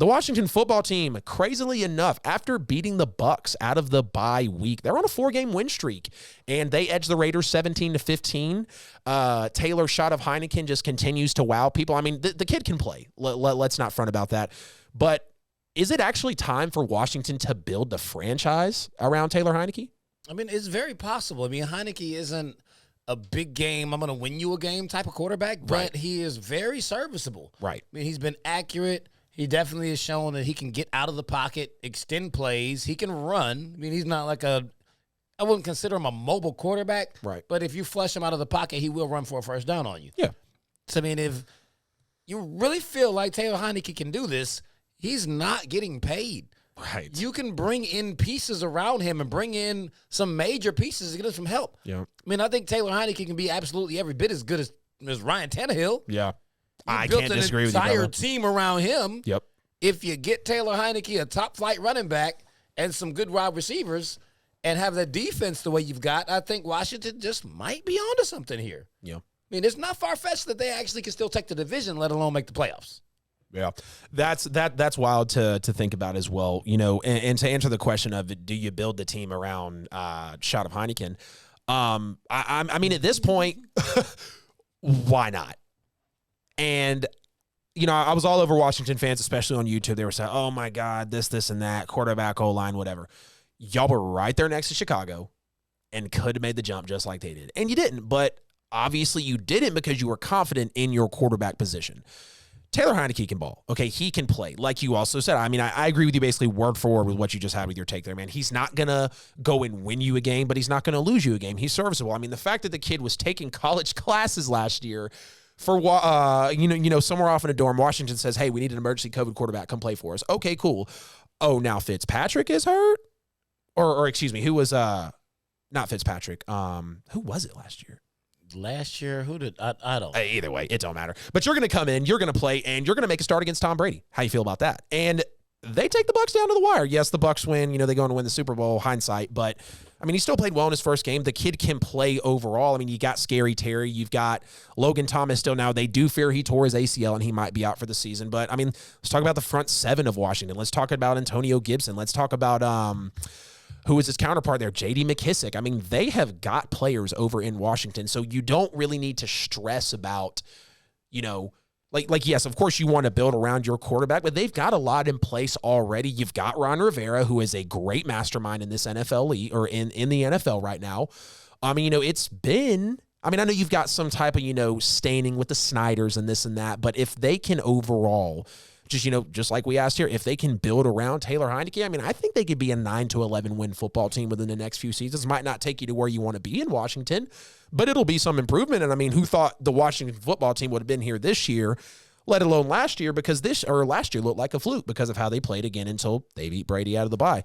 The Washington football team, crazily enough, after beating the Bucs out of the bye week, they're on a 4-game win streak, and they edged the Raiders 17-15. Taylor Heinicke just continues to wow people. I mean, the kid can play. Let's not front about that. But is it actually time for Washington to build the franchise around Taylor Heinicke? I mean, it's very possible. I mean, Heinicke isn't a big game, I'm going to win you a game type of quarterback, but he is very serviceable. Right. I mean, he's been accurate. He definitely has shown that he can get out of the pocket, extend plays. He can run. I mean, he's not like I wouldn't consider him a mobile quarterback. Right. But if you flush him out of the pocket, he will run for a first down on you. Yeah. So, I mean, if you really feel like Taylor Heinicke can do this, he's not getting paid. Right. You can bring in pieces around him and bring in some major pieces to get us some help. Yeah. I mean, I think Taylor Heinicke can be absolutely every bit as good as Ryan Tannehill. Yeah. I can't disagree with you, brother. Built an entire team around him. Yep. If you get Taylor Heinicke, a top-flight running back, and some good wide receivers, and have the defense the way you've got, I think Washington just might be onto something here. Yeah. I mean, it's not far-fetched that they actually can still take the division, let alone make the playoffs. Yeah, that's wild to think about as well. You know, and to answer the question of do you build the team around Heinicke? I mean, at this point, why not? And, you know, I was all over Washington fans, especially on YouTube. They were saying, oh, my God, this, and that, quarterback, O-line, whatever. Y'all were right there next to Chicago and could have made the jump just like they did. And you didn't, but obviously you didn't because you were confident in your quarterback position. Taylor Heinicke can ball. Okay, he can play. Like you also said, I mean, I agree with you basically word for word with what you just had with your take there, man. He's not going to go and win you a game, but he's not going to lose you a game. He's serviceable. I mean, the fact that the kid was taking college classes last year for, somewhere off in a dorm, Washington says, hey, we need an emergency COVID quarterback. Come play for us. Okay, cool. Oh, now Fitzpatrick is hurt? Or excuse me, who was, not Fitzpatrick. Who was it last year? Last year, who did I don't. Either way, it don't matter. But you're going to come in, you're going to play, and you're going to make a start against Tom Brady. How you feel about that? And they take the Bucs down to the wire. Yes, the Bucs win. You know, they go on to win the Super Bowl, hindsight. But, I mean, he still played well in his first game. The kid can play overall. I mean, you got Scary Terry. You've got Logan Thomas still now. They do fear he tore his ACL, and he might be out for the season. But, I mean, let's talk about the front seven of Washington. Let's talk about Antonio Gibson. Let's talk about who is his counterpart there, J.D. McKissick. I mean, they have got players over in Washington, so you don't really need to stress about, you know, like yes, of course you want to build around your quarterback, but they've got a lot in place already. You've got Ron Rivera, who is a great mastermind in this NFL league, or in the NFL right now. I mean, you know, I know you've got some type of, you know, staining with the Snyders and this and that, but if they can overall just like we asked here, if they can build around Taylor Heinicke, I mean, I think they could be a 9-11 win football team within the next few seasons. Might not take you to where you want to be in Washington, but it'll be some improvement. And I mean, who thought the Washington football team would have been here this year, let alone last year, because last year looked like a fluke because of how they played again until they beat Brady out of the bye.